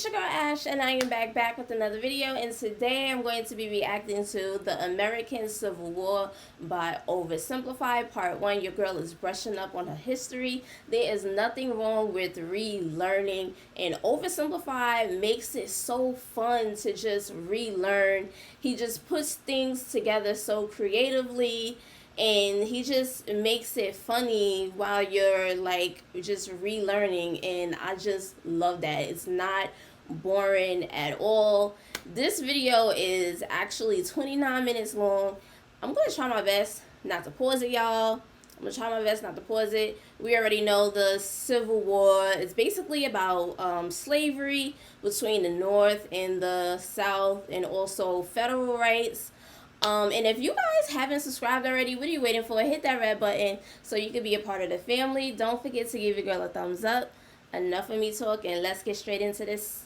your girl Ash, and I am back with another video, and today I'm going to be reacting to The American Civil War by OverSimplified Part 1. Your girl is brushing up on her history. There is nothing wrong with relearning, and OverSimplified makes it so fun to just relearn. He just puts things together so creatively, and he just makes it funny while you're like just relearning, and I just love that. It's not boring at all. This video is actually 29 minutes long. I'm gonna try my best not to pause it, y'all. I'm gonna try my best not to pause it. We already know the Civil War is basically about slavery between the North and the South, and also federal rights. And if you guys haven't subscribed already, what are you waiting for? Hit that red button so you can be a part of the family. Don't forget to give your girl a thumbs up. Enough of me talking. Let's get straight into this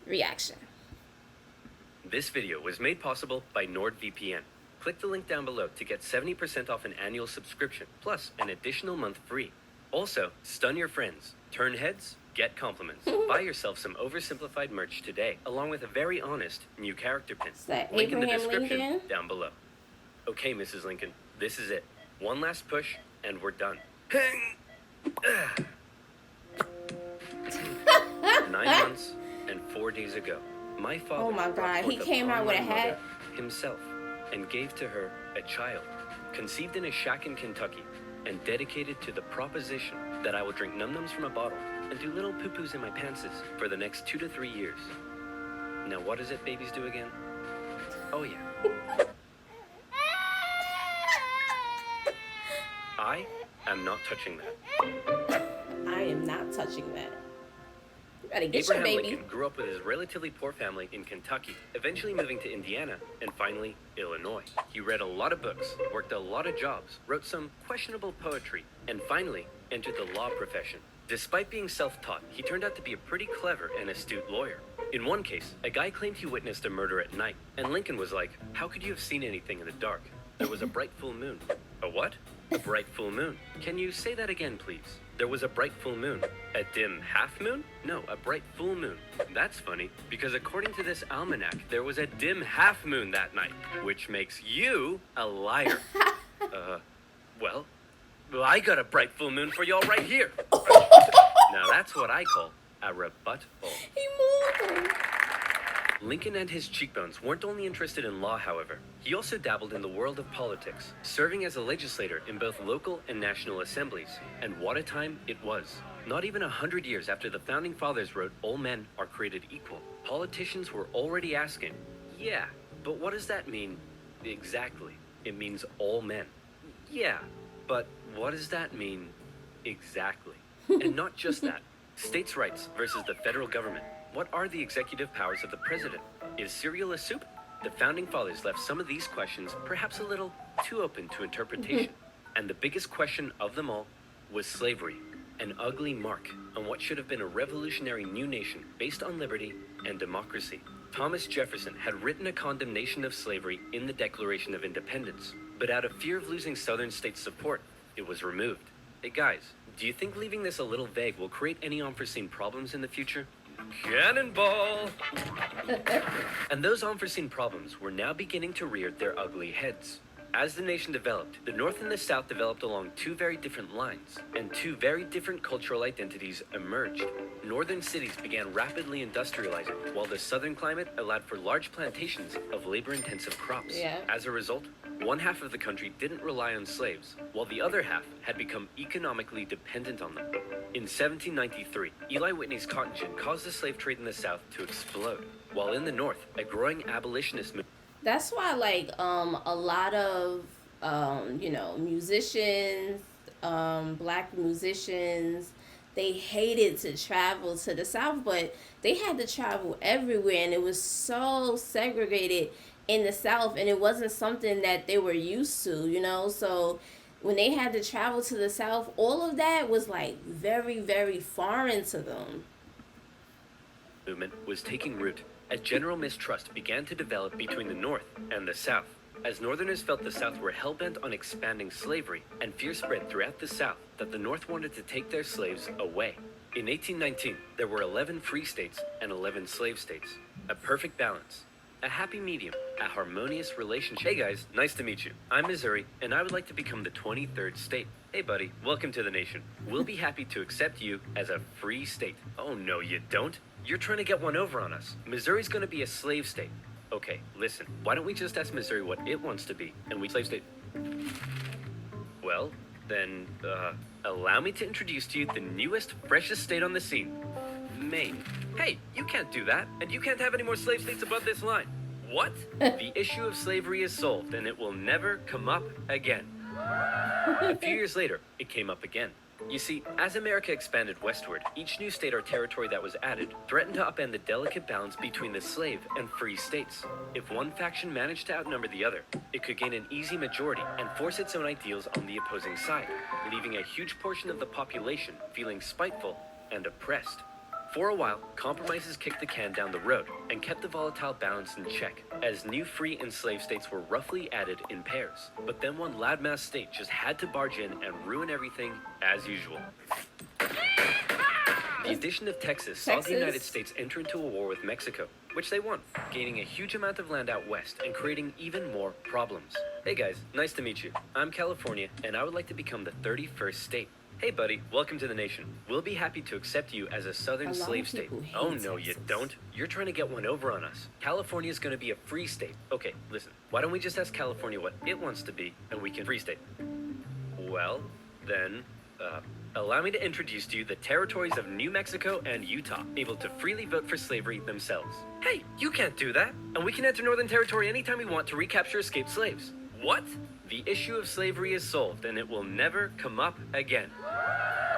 reaction. This video was made possible by NordVPN. Click the link down below to get 70% off an annual subscription, plus an additional month free. Also, stun your friends, turn heads, get compliments. Buy yourself some OverSimplified merch today, along with a very honest new character pin. Link in the description down below. Okay, Mrs. Lincoln, this is it. One last push, and we're done. 9 months and 4 days ago, my father, oh my God, he came out with a hat himself, and gave to her a child, conceived in a shack in Kentucky, and dedicated to the proposition that I will drink num-nums from a bottle and do little poo-poos in my pantses for the next 2 to 3 years. Now what is it babies do again? Oh yeah. I am not touching that. I am not touching that. You better get Abraham your baby. Lincoln grew up with his relatively poor family in Kentucky, eventually moving to Indiana, and finally, Illinois. He read a lot of books, worked a lot of jobs, wrote some questionable poetry, and finally entered the law profession. Despite being self-taught, he turned out to be a pretty clever and astute lawyer. In one case, a guy claimed he witnessed a murder at night, and Lincoln was like, "How could you have seen anything in the dark? There was a bright full moon." A what? A bright full moon. Can you say that again, please? There was a bright full moon. A dim half moon? No, a bright full moon. That's funny, because according to this almanac, there was a dim half moon that night, which makes you a liar. Well, I got a bright full moon for y'all right here. Now that's what I call a rebuttal. He moved. Lincoln and his cheekbones weren't only interested in law, however. He also dabbled in the world of politics, serving as a legislator in both local and national assemblies. And what a time it was. Not even 100 years after the Founding Fathers wrote, "All men are created equal," politicians were already asking, "Yeah, but what does that mean exactly?" It means all men. Yeah, but what does that mean exactly? And not just that. States' rights versus the federal government. What are the executive powers of the president? Is cereal a soup? The Founding Fathers left some of these questions perhaps a little too open to interpretation. And the biggest question of them all was slavery, an ugly mark on what should have been a revolutionary new nation based on liberty and democracy. Thomas Jefferson had written a condemnation of slavery in the Declaration of Independence, but out of fear of losing Southern states' support, it was removed. Hey guys, do you think leaving this a little vague will create any unforeseen problems in the future? Cannonball! And those unforeseen problems were now beginning to rear their ugly heads. As the nation developed, the North and the South developed along two very different lines, and two very different cultural identities emerged. Northern cities began rapidly industrializing, while the Southern climate allowed for large plantations of labor-intensive crops. As a result, one half of the country didn't rely on slaves, while the other half had become economically dependent on them. In 1793, Eli Whitney's cotton gin caused the slave trade in the South to explode, while in the North, a growing abolitionist movement. That's why, like, a lot of, musicians, black musicians, they hated to travel to the South, but they had to travel everywhere, and it was so segregated in the South, and it wasn't something that they were used to, so when they had to travel to the South, all of that was like very, very foreign to them. Movement was taking root as general mistrust began to develop between the North and the South. As Northerners felt the South were hell-bent on expanding slavery, and fear spread throughout the South that the North wanted to take their slaves away. In 1819, there were 11 free states and 11 slave states. A perfect balance. A happy medium, a harmonious relationship. Hey guys, nice to meet you. I'm Missouri, and I would like to become the 23rd state. Hey buddy, welcome to the nation. We'll be happy to accept you as a free state. Oh no, you don't. You're trying to get one over on us. Missouri's gonna be a slave state. Okay, listen, why don't we just ask Missouri what it wants to be, and we slave state. Well, then, allow me to introduce to you the newest, freshest state on the scene, Maine. Hey, you can't do that, and you can't have any more slave states above this line. What? The issue of slavery is solved, and it will never come up again. A few years later, it came up again. You see, as America expanded westward, each new state or territory that was added threatened to upend the delicate balance between the slave and free states. If one faction managed to outnumber the other, it could gain an easy majority and force its own ideals on the opposing side, leaving a huge portion of the population feeling spiteful and oppressed. For a while, compromises kicked the can down the road and kept the volatile balance in check, as new free and slave states were roughly added in pairs. But then one loudmouth state just had to barge in and ruin everything as usual. The addition of Texas saw the United States enter into a war with Mexico, which they won, gaining a huge amount of land out west and creating even more problems. Hey guys, nice to meet you. I'm California, and I would like to become the 31st state. Hey buddy, welcome to the nation. We'll be happy to accept you as a southern slave state. Oh no, you don't. You're trying to get one over on us. California's gonna be a free state. Okay, listen, why don't we just ask California what it wants to be, and we can free state. Well, then, allow me to introduce to you the territories of New Mexico and Utah, able to freely vote for slavery themselves. Hey, you can't do that, and we can enter Northern Territory anytime we want to recapture escaped slaves. What? The issue of slavery is solved, and it will never come up again.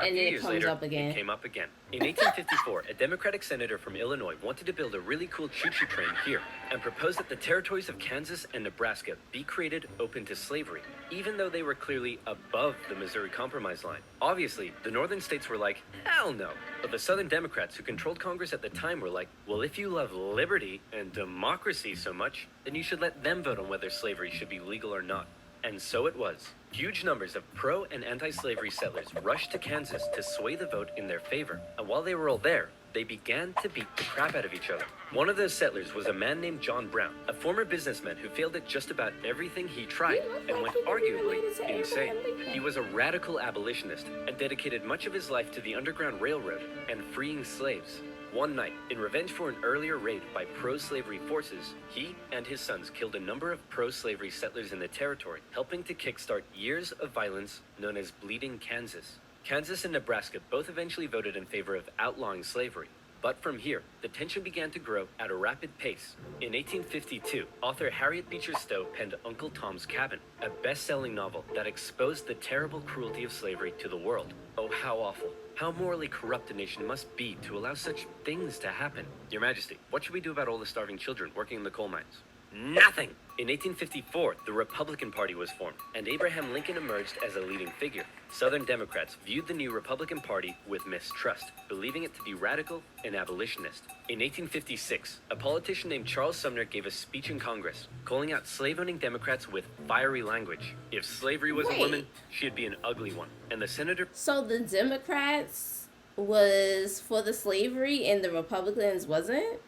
And then it comes up again. It came up again. In 1854, a Democratic senator from Illinois wanted to build a really cool choo-choo train here and proposed that the territories of Kansas and Nebraska be created open to slavery, even though they were clearly above the Missouri Compromise line. Obviously, the northern states were like, hell no. But the southern Democrats who controlled Congress at the time were like, well, if you love liberty and democracy so much, then you should let them vote on whether slavery should be legal or not. And so it was. Huge numbers of pro- and anti-slavery settlers rushed to Kansas to sway the vote in their favor. And while they were all there, they began to beat the crap out of each other. One of those settlers was a man named John Brown, a former businessman who failed at just about everything he tried and went arguably insane. He was a radical abolitionist and dedicated much of his life to the Underground Railroad and freeing slaves. One night, in revenge for an earlier raid by pro-slavery forces, he and his sons killed a number of pro-slavery settlers in the territory, helping to kickstart years of violence known as Bleeding Kansas. Kansas and Nebraska both eventually voted in favor of outlawing slavery. But from here, the tension began to grow at a rapid pace. In 1852, author Harriet Beecher Stowe penned Uncle Tom's Cabin, a best-selling novel that exposed the terrible cruelty of slavery to the world. Oh, how awful. How morally corrupt a nation must be to allow such things to happen. Your Majesty, what should we do about all the starving children working in the coal mines? Nothing! In 1854, the Republican Party was formed, and Abraham Lincoln emerged as a leading figure. Southern Democrats viewed the new Republican Party with mistrust, believing it to be radical and abolitionist. In 1856, a politician named Charles Sumner gave a speech in Congress, calling out slave-owning Democrats with fiery language. If slavery was a woman, she'd be an ugly one. And the senator... So the Democrats was for the slavery and the Republicans wasn't?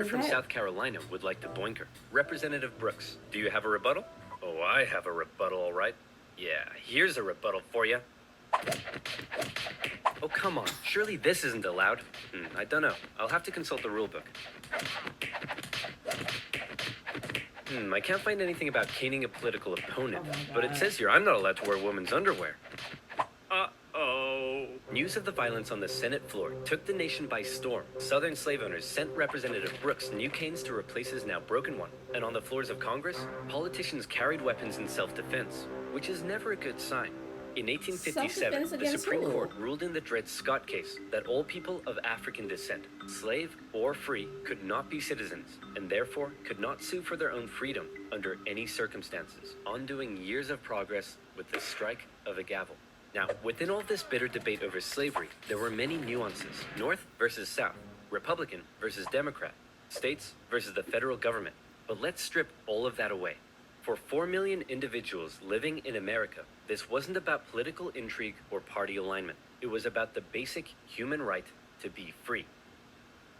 From South Carolina would like to boinker. Representative Brooks, do you have a rebuttal? Oh, I have a rebuttal, all right. Yeah, here's a rebuttal for you. Oh, come on. Surely this isn't allowed. I don't know. I'll have to consult the rule book. I can't find anything about caning a political opponent, but it says here I'm not allowed to wear women's underwear. Uh-oh. News of the violence on the Senate floor took the nation by storm. Southern slave owners sent Representative Brooks new canes to replace his now broken one. And on the floors of Congress, politicians carried weapons in self-defense, which is never a good sign. In 1857, the Supreme Court ruled in the Dred Scott case that all people of African descent, slave or free, could not be citizens, and therefore could not sue for their own freedom under any circumstances, undoing years of progress with the strike of a gavel. Now, within all this bitter debate over slavery, there were many nuances. North versus South, Republican versus Democrat, states versus the federal government. But let's strip all of that away. For 4 million individuals living in America, this wasn't about political intrigue or party alignment. it was about the basic human right to be free.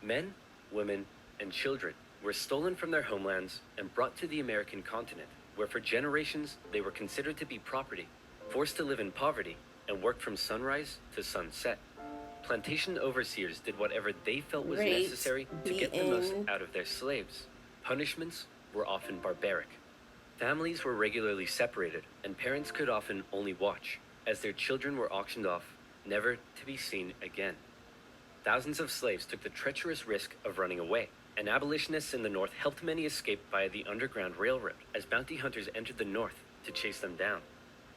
Men, women, and children were stolen from their homelands and brought to the American continent, where for generations they were considered to be property, forced to live in poverty, and work from sunrise to sunset. Plantation overseers did whatever they felt was Raped, necessary to get the most out of their slaves. Punishments were often barbaric. Families were regularly separated, and parents could often only watch, as their children were auctioned off, never to be seen again. Thousands of slaves took the treacherous risk of running away, and abolitionists in the North helped many escape via the Underground Railroad as bounty hunters entered the North to chase them down.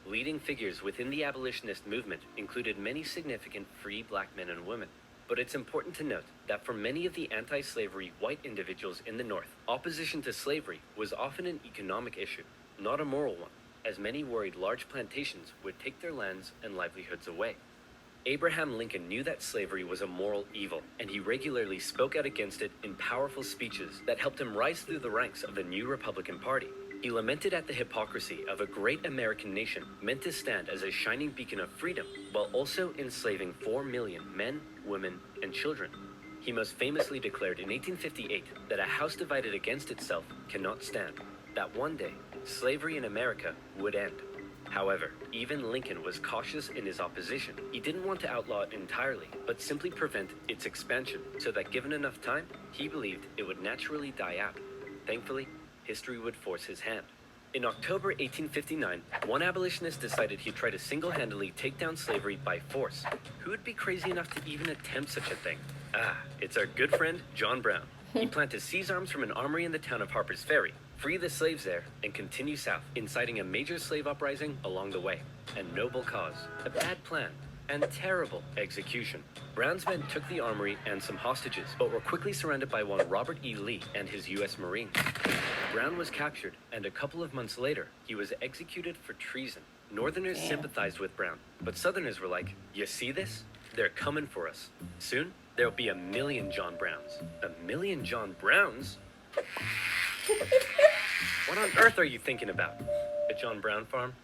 Leading figures within the abolitionist movement included many significant free black men and women. But it's important to note that for many of the anti-slavery white individuals in the North, opposition to slavery was often an economic issue, not a moral one, as many worried large plantations would take their lands and livelihoods away. Abraham Lincoln knew that slavery was a moral evil, and he regularly spoke out against it in powerful speeches that helped him rise through the ranks of the new Republican Party. He lamented at the hypocrisy of a great American nation meant to stand as a shining beacon of freedom, while also enslaving 4 million men, women, and children. He most famously declared in 1858 that a house divided against itself cannot stand, that one day slavery in America would end. However, even Lincoln was cautious in his opposition. He didn't want to outlaw it entirely, but simply prevent its expansion, so that given enough time, he believed it would naturally die out. Thankfully, history would force his hand. In October 1859, one abolitionist decided he'd try to single-handedly take down slavery by force. Who would be crazy enough to even attempt such a thing? It's our good friend, John Brown. He planned to seize arms from an armory in the town of Harper's Ferry, free the slaves there, and continue south, inciting a major slave uprising along the way. A noble cause, a bad plan, and terrible execution. Brown's men took the armory and some hostages, but were quickly surrounded by one Robert E. Lee and his U.S. Marines. Brown was captured, and a couple of months later, he was executed for treason. Northerners sympathized with Brown, but Southerners were like, "You see this? They're coming for us. Soon, there'll be 1 million John Browns." 1 million John Browns? What on earth are you thinking about? A John Brown farm?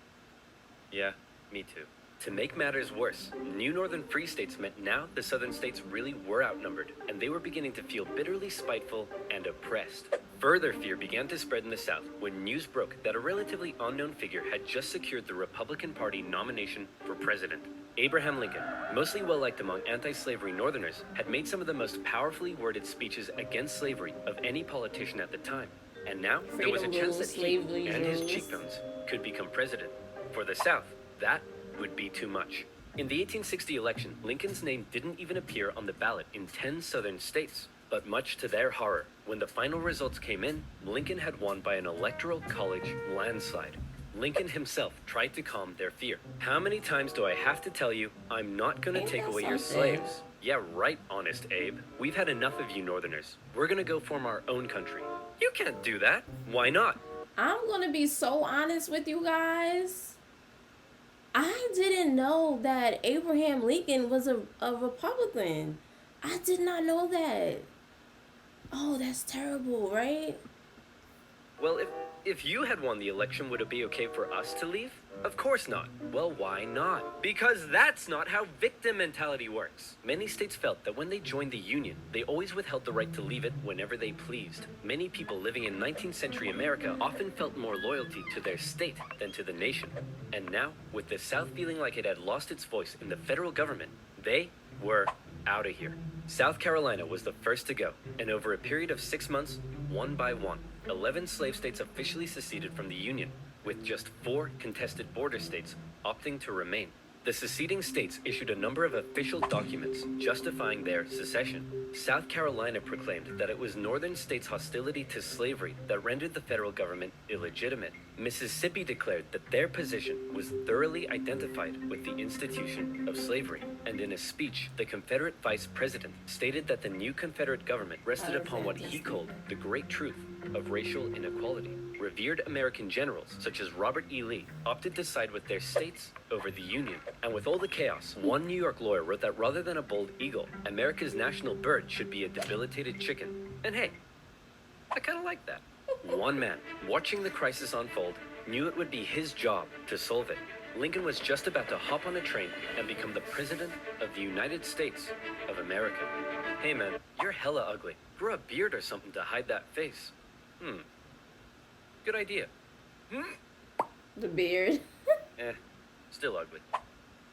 Yeah, me too. To make matters worse, new northern free states meant now the southern states really were outnumbered, and they were beginning to feel bitterly spiteful and oppressed. Further fear began to spread in the South when news broke that a relatively unknown figure had just secured the Republican Party nomination for president. Abraham Lincoln, mostly well-liked among anti-slavery Northerners, had made some of the most powerfully worded speeches against slavery of any politician at the time. And now, there was a chance that he and his cheekbones could become president. For the South, that would be too much. In the 1860 election, Lincoln's name didn't even appear on the ballot in 10 southern states. But much to their horror, when the final results came in, Lincoln had won by an electoral college landslide. Lincoln himself tried to calm their fear. How many times do I have to tell you, I'm not gonna take away your slaves? Yeah, right, Honest Abe. We've had enough of you Northerners. We're gonna go form our own country. You can't do that. Why not? I'm gonna be so honest with you guys. I didn't know that Abraham Lincoln was a Republican. I did not know that. Oh, that's terrible, right? Well, if you had won the election, would it be okay for us to leave? Of course not. Well, why not? Because that's not how victim mentality works. Many states felt that when they joined the Union, they always withheld the right to leave it whenever they pleased. Many people living in 19th century America often felt more loyalty to their state than to the nation. And now, with the South feeling like it had lost its voice in the federal government, they were out of here. South Carolina was the first to go, and over a period of 6 months, one by one, 11 slave states officially seceded from the Union, with just 4 contested border states opting to remain. The seceding states issued a number of official documents justifying their secession. South Carolina proclaimed that it was northern states' hostility to slavery that rendered the federal government illegitimate. Mississippi declared that their position was thoroughly identified with the institution of slavery. And in a speech, the Confederate vice president stated that the new Confederate government rested upon what he called the great truth of racial inequality. Revered American generals, such as Robert E. Lee, opted to side with their states over the Union. And with all the chaos, one New York lawyer wrote that rather than a bald eagle, America's national bird should be a debilitated chicken. And hey, I kind of like that. One man, watching the crisis unfold, knew it would be his job to solve it. Lincoln was just about to hop on a train and become the President of the United States of America. Hey man, you're hella ugly. Grow a beard or something to hide that face. Good idea. The beard. Still ugly.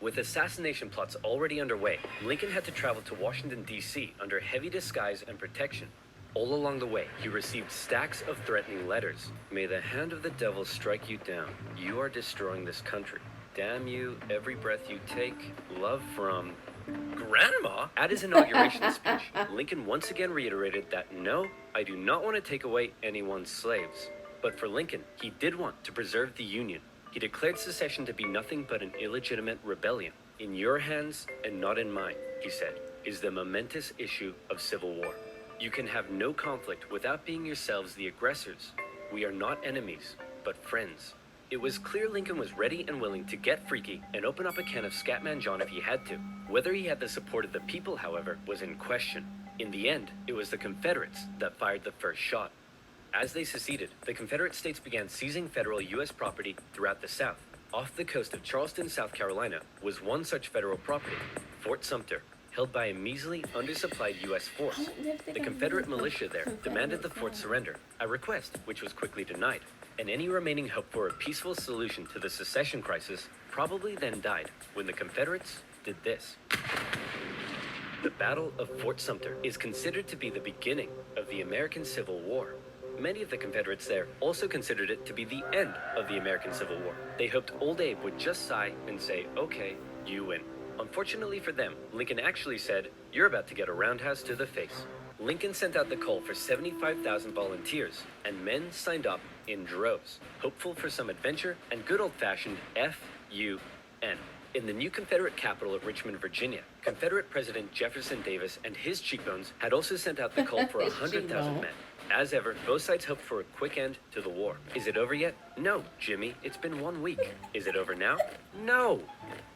With assassination plots already underway, Lincoln had to travel to Washington, D.C. under heavy disguise and protection. All along the way, he received stacks of threatening letters. May the hand of the devil strike you down. You are destroying this country. Damn you, every breath you take. Love from... Grandma? At his inauguration speech, Lincoln once again reiterated that no, I do not want to take away anyone's slaves. But for Lincoln, he did want to preserve the Union. He declared secession to be nothing but an illegitimate rebellion. In your hands and not in mine, he said, is the momentous issue of civil war. You can have no conflict without being yourselves the aggressors. We are not enemies, but friends. It was clear Lincoln was ready and willing to get freaky and open up a can of Scatman John if he had to. Whether he had the support of the people, however, was in question. In the end, it was the Confederates that fired the first shot. As they seceded, the Confederate states began seizing federal U.S. property throughout the South. Off the coast of Charleston, South Carolina, was one such federal property, Fort Sumter, held by a measly, undersupplied U.S. force. The Confederate militia there demanded the fort surrender, a request which was quickly denied, and any remaining hope for a peaceful solution to the secession crisis probably then died when the Confederates did this. The Battle of Fort Sumter is considered to be the beginning of the American Civil War. Many of the Confederates there also considered it to be the end of the American Civil War. They hoped Old Abe would just sigh and say, okay, you win. Unfortunately for them, Lincoln actually said, you're about to get a roundhouse to the face. Lincoln sent out the call for 75,000 volunteers, and men signed up in droves, hopeful for some adventure and good old-fashioned F-U-N. In the new Confederate capital of Richmond, Virginia, Confederate President Jefferson Davis and his cheekbones had also sent out the call for 100,000 men. As ever, both sides hoped for a quick end to the war. Is it over yet? No, Jimmy, it's been 1 week. Is it over now? No.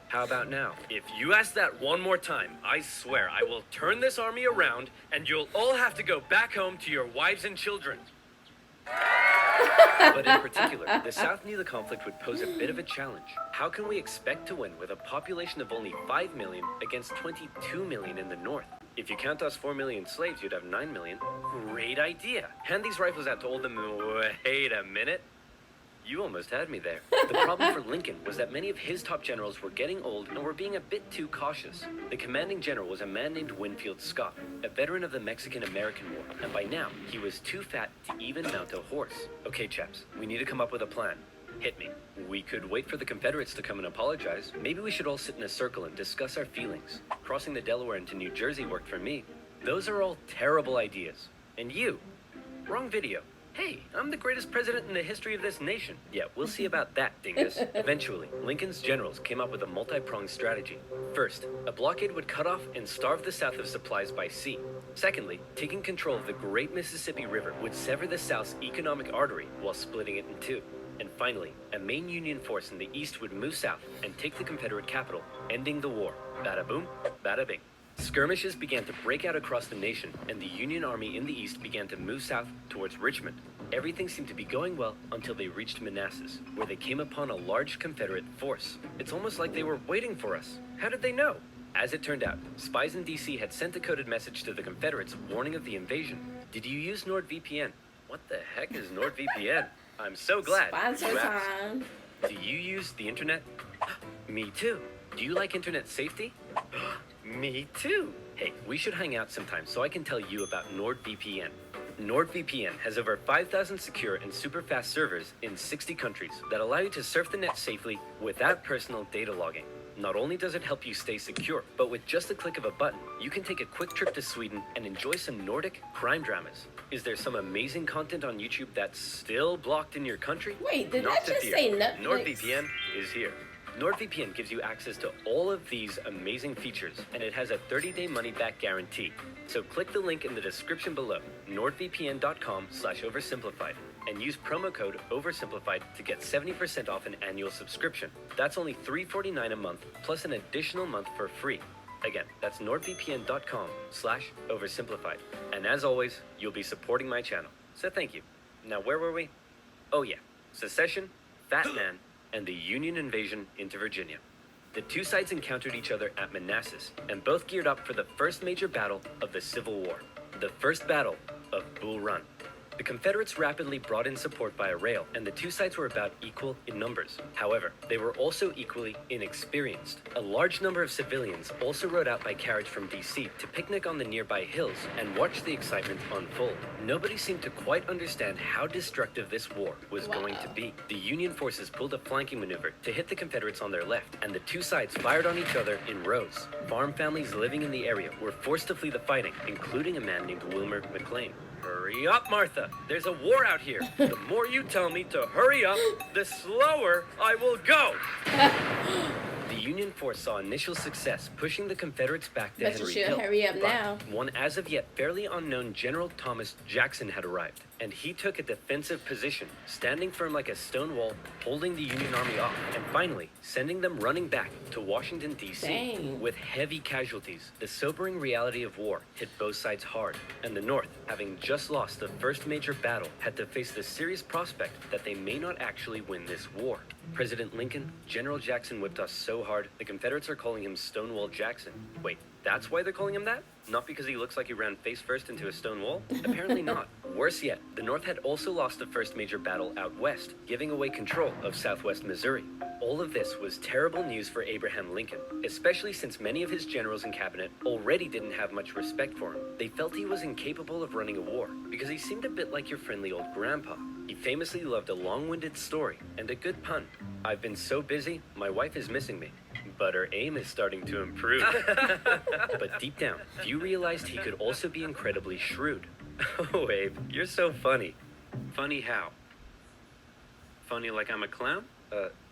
How about now? If you ask that one more time, I swear I will turn this army around and you'll all have to go back home to your wives and children. But in particular, the South knew the conflict would pose a bit of a challenge. How can we expect to win with a population of only 5 million against 22 million in the North? If you count us 4 million slaves, you'd have 9 million. Great idea. Hand these rifles out to all the Wait a minute. You almost had me there. The problem for Lincoln was that many of his top generals were getting old and were being a bit too cautious. The commanding general was a man named Winfield Scott, a veteran of the Mexican-American War, and by now, he was too fat to even mount a horse. Okay, chaps, we need to come up with a plan. Hit me. We could wait for the Confederates to come and apologize. Maybe we should all sit in a circle and discuss our feelings. Crossing the Delaware into New Jersey worked for me. Those are all terrible ideas. And you? Wrong video. Hey, I'm the greatest president in the history of this nation. Yeah, we'll see about that, dingus. Eventually, Lincoln's generals came up with a multi-pronged strategy. First, a blockade would cut off and starve the South of supplies by sea. Secondly, taking control of the great Mississippi River would sever the South's economic artery while splitting it in two. And finally, a main Union force in the East would move south and take the Confederate capital, ending the war. Bada boom, bada bing. Skirmishes began to break out across the nation, and the Union Army in the East began to move south towards Richmond. Everything seemed to be going well until they reached Manassas, where they came upon a large Confederate force. It's almost like they were waiting for us. How did they know? As it turned out, spies in D.C. had sent a coded message to the Confederates warning of the invasion. Did you use NordVPN? What the heck is NordVPN? I'm so glad. Sponsor time. Do you use the internet? Me too. Do you like internet safety? Me too. Hey, we should hang out sometime so I can tell you about NordVPN. NordVPN has over 5,000 secure and super fast servers in 60 countries that allow you to surf the net safely without personal data logging. Not only does it help you stay secure, but with just a click of a button, you can take a quick trip to Sweden and enjoy some Nordic crime dramas. Is there some amazing content on YouTube that's still blocked in your country? Wait, did Not that to just fear. say Netflix? NordVPN is here. NordVPN gives you access to all of these amazing features, and it has a 30-day money-back guarantee. So click the link in the description below, nordvpn.com/oversimplified, and use promo code OverSimplified to get 70% off an annual subscription. That's only $3.49 a month, plus an additional month for free. Again, that's nordvpn.com/oversimplified. And as always, you'll be supporting my channel. So thank you. Now, where were we? Oh yeah, secession, fat man, and the Union invasion into Virginia. The two sides encountered each other at Manassas, and both geared up for the first major battle of the Civil War, the First Battle of Bull Run. The Confederates rapidly brought in support via rail, and the two sides were about equal in numbers. However, they were also equally inexperienced. A large number of civilians also rode out by carriage from D.C. to picnic on the nearby hills and watch the excitement unfold. Nobody seemed to quite understand how destructive this war was going to be. The Union forces pulled a flanking maneuver to hit the Confederates on their left, and the two sides fired on each other in rows. Farm families living in the area were forced to flee the fighting, including a man named Wilmer McLean. Hurry up, Martha. There's a war out here. The more you tell me to hurry up, the slower I will go. The Union force saw initial success, pushing the Confederates back to Bet you Henry should Hill. hurry up But now. one as of yet fairly unknown General Thomas Jackson had arrived, and he took a defensive position, standing firm like a stone wall, holding the Union army off, and finally sending them running back to Washington, D.C. Dang. With heavy casualties. The sobering reality of war hit both sides hard, and the North, having just lost the first major battle, had to face the serious prospect that they may not actually win this war. President Lincoln, General Jackson whipped us so hard, the Confederates are calling him Stonewall Jackson. Wait, that's why they're calling him that? Not because he looks like he ran face first into a stone wall? Apparently not. Worse yet, the North had also lost the first major battle out west, giving away control of southwest Missouri. All of this was terrible news for Abraham Lincoln, especially since many of his generals and cabinet already didn't have much respect for him. They felt he was incapable of running a war, because he seemed a bit like your friendly old grandpa. He famously loved a long-winded story and a good pun. I've been so busy, my wife is missing me. But her aim is starting to improve. But deep down, few realized he could also be incredibly shrewd. Oh, Abe, you're so funny. Funny how? Funny like I'm a clown?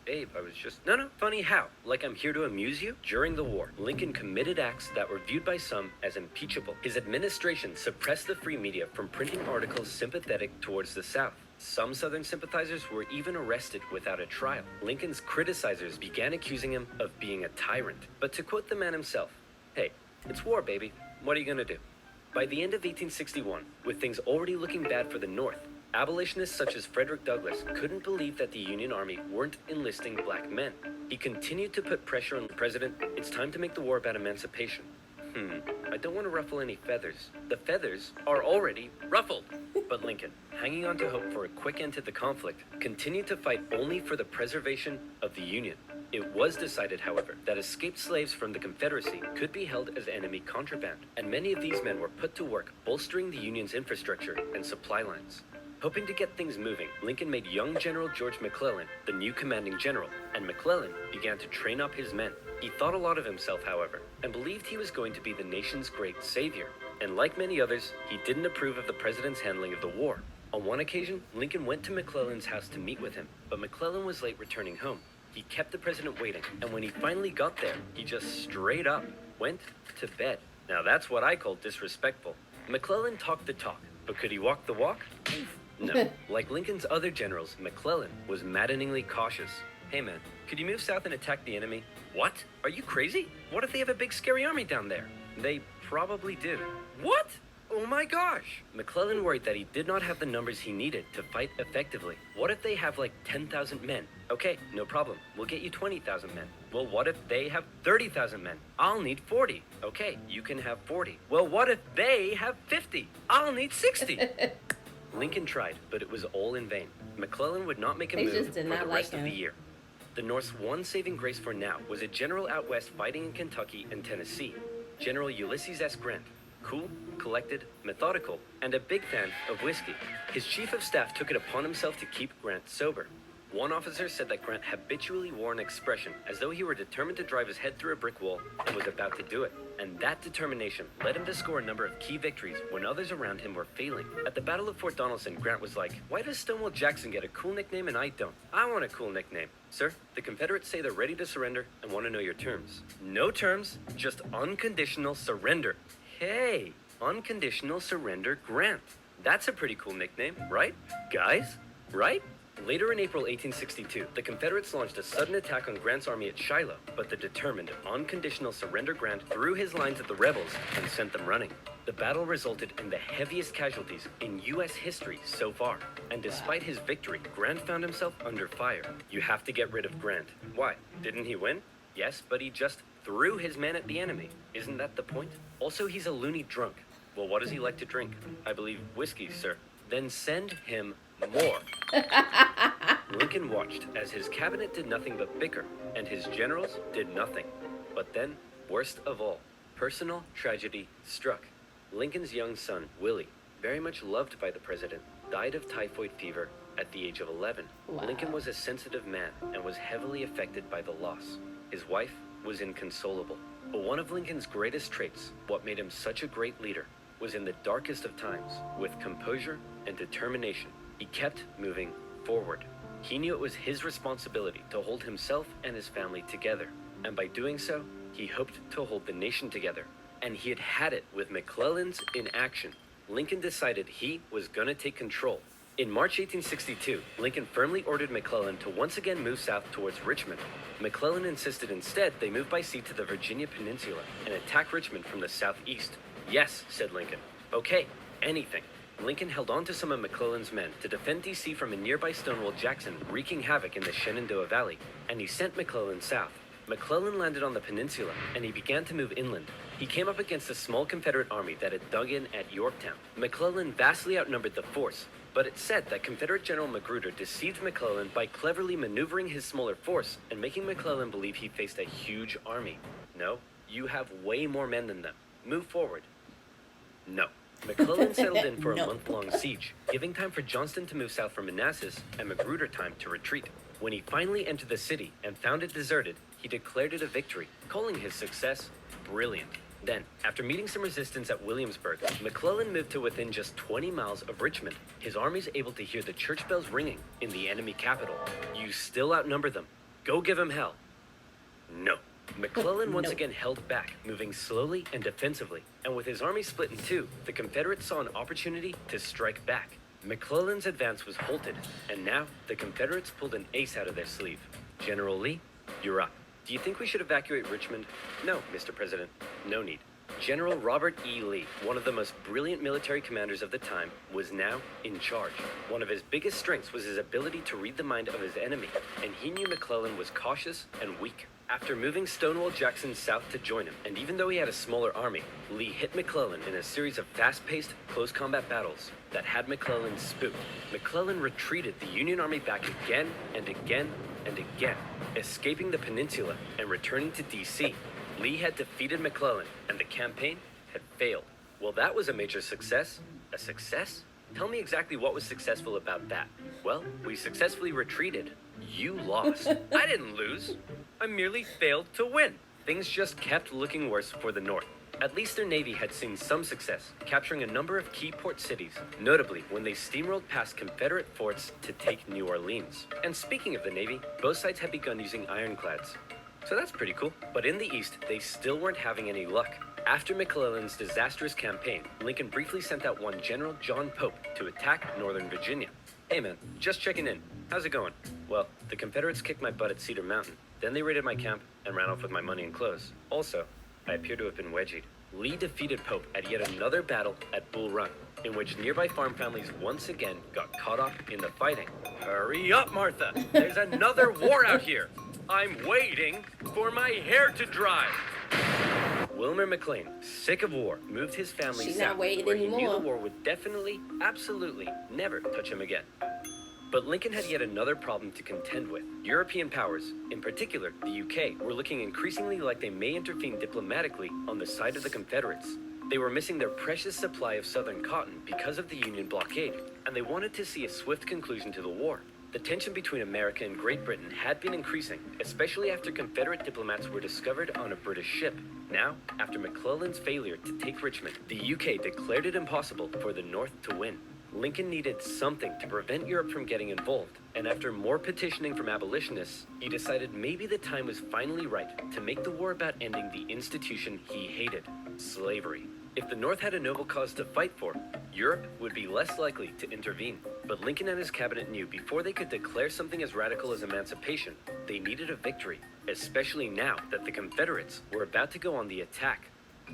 Abe, I was just... No, funny how? Like I'm here to amuse you? During the war, Lincoln committed acts that were viewed by some as impeachable. His administration suppressed the free media from printing articles sympathetic towards the South. Some Southern sympathizers were even arrested without a trial. Lincoln's criticizers began accusing him of being a tyrant. But to quote the man himself, "Hey, it's war, baby. What are you gonna do?" By the end of 1861, with things already looking bad for the North, abolitionists such as Frederick Douglass couldn't believe that the Union Army weren't enlisting black men. He continued to put pressure on the president. It's time to make the war about emancipation. I don't want to ruffle any feathers. The feathers are already ruffled. But Lincoln, hanging on to hope for a quick end to the conflict, continued to fight only for the preservation of the Union. It was decided, however, that escaped slaves from the Confederacy could be held as enemy contraband, and many of these men were put to work bolstering the Union's infrastructure and supply lines. Hoping to get things moving, Lincoln made young General George McClellan the new commanding general, and McClellan began to train up his men. He thought a lot of himself, however, and believed he was going to be the nation's great savior. And like many others, he didn't approve of the president's handling of the war. On one occasion, Lincoln went to McClellan's house to meet with him, but McClellan was late returning home. He kept the president waiting, and when he finally got there, he just straight up went to bed. Now that's what I call disrespectful. McClellan talked the talk, but could he walk the walk? No. Like Lincoln's other generals, McClellan was maddeningly cautious. "Hey man, could you move south and attack the enemy?" "What? Are you crazy? What if they have a big scary army down there?" "They probably do." "What? Oh my gosh!" McClellan worried that he did not have the numbers he needed to fight effectively. "What if they have like 10,000 men?" "Okay, no problem. We'll get you 20,000 men." "Well, what if they have 30,000 men?" "I'll need 40." "Okay, you can have 40." "Well, what if they have 50? I'll need 60." Lincoln tried, but it was all in vain. McClellan would not make a They move just for did the not rest like of the him. year. The North's one saving grace for now was a general out west fighting in Kentucky and Tennessee, General Ulysses S. Grant. Cool, collected, methodical, and a big fan of whiskey. His chief of staff took it upon himself to keep Grant sober. One officer said that Grant habitually wore an expression as though he were determined to drive his head through a brick wall and was about to do it. And that determination led him to score a number of key victories when others around him were failing. At the Battle of Fort Donelson, Grant was like, "Why does Stonewall Jackson get a cool nickname and I don't? I want a cool nickname." "Sir, the Confederates say they're ready to surrender and want to know your terms." "No terms, just unconditional surrender." "Hey, unconditional surrender Grant. That's a pretty cool nickname, right? Guys, right?" Later in April 1862, the Confederates launched a sudden attack on Grant's army at Shiloh, but the determined, unconditional surrender Grant threw his lines at the rebels and sent them running. The battle resulted in the heaviest casualties in U.S. history so far, and despite his victory, Grant found himself under fire. You have to get rid of Grant. Why? Didn't he win? Yes, but he just threw his men at the enemy. Isn't that the point? Also, he's a loony drunk. Well, what does he like to drink? I believe whiskey, sir. Then send him more. Lincoln watched as his cabinet did nothing but bicker, and his generals did nothing. But then, worst of all, personal tragedy struck. Lincoln's young son, Willie, very much loved by the president, died of typhoid fever at the age of 11. Wow. Lincoln was a sensitive man and was heavily affected by the loss. His wife was inconsolable. But one of Lincoln's greatest traits, what made him such a great leader, was in the darkest of times, with composure and determination, he kept moving forward. He knew it was his responsibility to hold himself and his family together, and by doing so, he hoped to hold the nation together. And he had had it with McClellan's inaction. Lincoln decided he was gonna take control. In March 1862, Lincoln firmly ordered McClellan to once again move south towards Richmond. McClellan insisted instead they move by sea to the Virginia Peninsula and attack Richmond from the southeast. Yes, said Lincoln. Okay, anything. Lincoln held on to some of McClellan's men to defend D.C. from a nearby Stonewall Jackson wreaking havoc in the Shenandoah Valley, and he sent McClellan south. McClellan landed on the peninsula, and he began to move inland. He came up against a small Confederate army that had dug in at Yorktown. McClellan vastly outnumbered the force, but it's said that Confederate General Magruder deceived McClellan by cleverly maneuvering his smaller force and making McClellan believe he faced a huge army. No, you have way more men than them. Move forward. No. McClellan settled in for a month-long siege, giving time for Johnston to move south from Manassas and Magruder time to retreat. When he finally entered the city and found it deserted, he declared it a victory, calling his success brilliant. Then, after meeting some resistance at Williamsburg, McClellan moved to within just 20 miles of Richmond. His army's able to hear the church bells ringing in the enemy capital. You still outnumber them. Go give him hell. No. McClellan once again held back, moving slowly and defensively, and with his army split in two, the Confederates saw an opportunity to strike back. McClellan's advance was halted, and now the Confederates pulled an ace out of their sleeve. General Lee, you're up. Do you think we should evacuate Richmond? No, Mr. President, no need. General Robert E. Lee, one of the most brilliant military commanders of the time, was now in charge. One of his biggest strengths was his ability to read the mind of his enemy, and he knew McClellan was cautious and weak. After moving Stonewall Jackson south to join him, and even though he had a smaller army, Lee hit McClellan in a series of fast-paced, close combat battles that had McClellan spooked. McClellan retreated the Union Army back again and again and again, escaping the peninsula and returning to D.C. Lee had defeated McClellan, and the campaign had failed. Well, that was a major success. A success? Tell me exactly what was successful about that. Well, we successfully retreated. You lost. I didn't lose. I merely failed to win. Things just kept looking worse for the North. At least their Navy had seen some success, capturing a number of key port cities, notably when they steamrolled past Confederate forts to take New Orleans. And speaking of the Navy, both sides had begun using ironclads. So that's pretty cool. But in the East, they still weren't having any luck. After McClellan's disastrous campaign, Lincoln briefly sent out one General John Pope to attack Northern Virginia. Hey man, just checking in. How's it going? Well, the Confederates kicked my butt at Cedar Mountain. Then they raided my camp and ran off with my money and clothes. Also, I appear to have been wedgied. Lee defeated Pope at yet another battle at Bull Run, in which nearby farm families once again got caught up in the fighting. Hurry up, Martha! There's another war out here! I'm waiting for my hair to dry! Wilmer McLean, sick of war, moved his family She's south, not waiting where he anymore. knew the war would definitely, absolutely never touch him again. But Lincoln had yet another problem to contend with. European powers, in particular the UK, were looking increasingly like they may intervene diplomatically on the side of the Confederates. They were missing their precious supply of southern cotton because of the Union blockade, and they wanted to see a swift conclusion to the war. The tension between America and Great Britain had been increasing, especially after Confederate diplomats were discovered on a British ship. Now, after McClellan's failure to take Richmond, the UK declared it impossible for the North to win. Lincoln needed something to prevent Europe from getting involved, and after more petitioning from abolitionists, he decided maybe the time was finally right to make the war about ending the institution he hated, slavery. If the North had a noble cause to fight for, Europe would be less likely to intervene. But Lincoln and his cabinet knew before they could declare something as radical as emancipation, they needed a victory, especially now that the Confederates were about to go on the attack.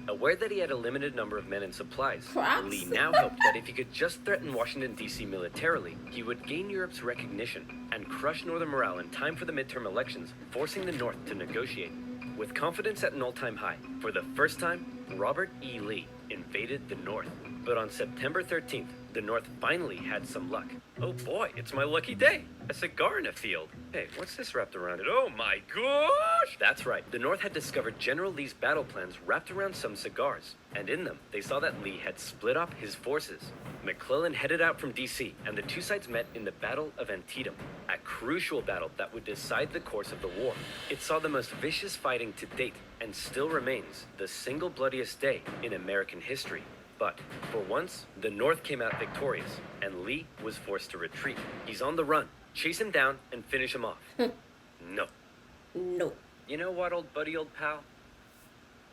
Aware that he had a limited number of men and supplies, Crops. Lee now hoped that if he could just threaten Washington, D.C. militarily, he would gain Europe's recognition and crush Northern morale in time for the midterm elections, forcing the North to negotiate. With confidence at an all-time high, for the first time, Robert E. Lee invaded the North. But on September 13th, the North finally had some luck. Oh boy, it's my lucky day. A cigar in a field. Hey, what's this wrapped around it? Oh my gosh! That's right, the North had discovered General Lee's battle plans wrapped around some cigars. And in them, they saw that Lee had split up his forces. McClellan headed out from D.C., and the two sides met in the Battle of Antietam, a crucial battle that would decide the course of the war. It saw the most vicious fighting to date, and still remains the single bloodiest day in American history. But, for once, the North came out victorious, and Lee was forced to retreat. He's on the run. Chase him down and finish him off. No. No. You know what, old buddy, old pal?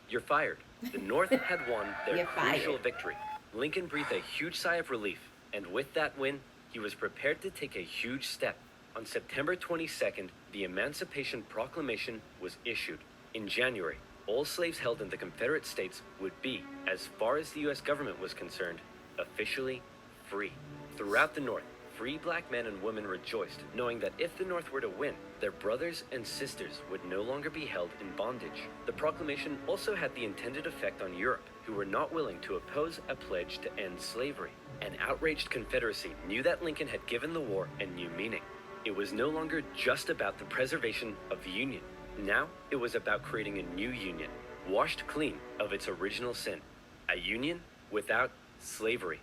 You're fired. The North had won their You're crucial fired. victory. Lincoln breathed a huge sigh of relief, and with that win, he was prepared to take a huge step. On September 22nd, the Emancipation Proclamation was issued. In January, all slaves held in the Confederate States would be, as far as the U.S. government was concerned, officially free. Throughout the North, free black men and women rejoiced, knowing that if the North were to win, their brothers and sisters would no longer be held in bondage. The proclamation also had the intended effect on Europe, who were not willing to oppose a pledge to end slavery. An outraged Confederacy knew that Lincoln had given the war a new meaning. It was no longer just about the preservation of the Union. Now, it was about creating a new union, washed clean of its original sin. A union without slavery.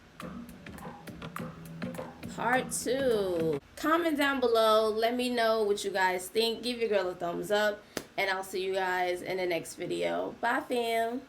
Part 2. Comment down below. Let me know what you guys think. Give your girl a thumbs up. And I'll see you guys in the next video. Bye, fam.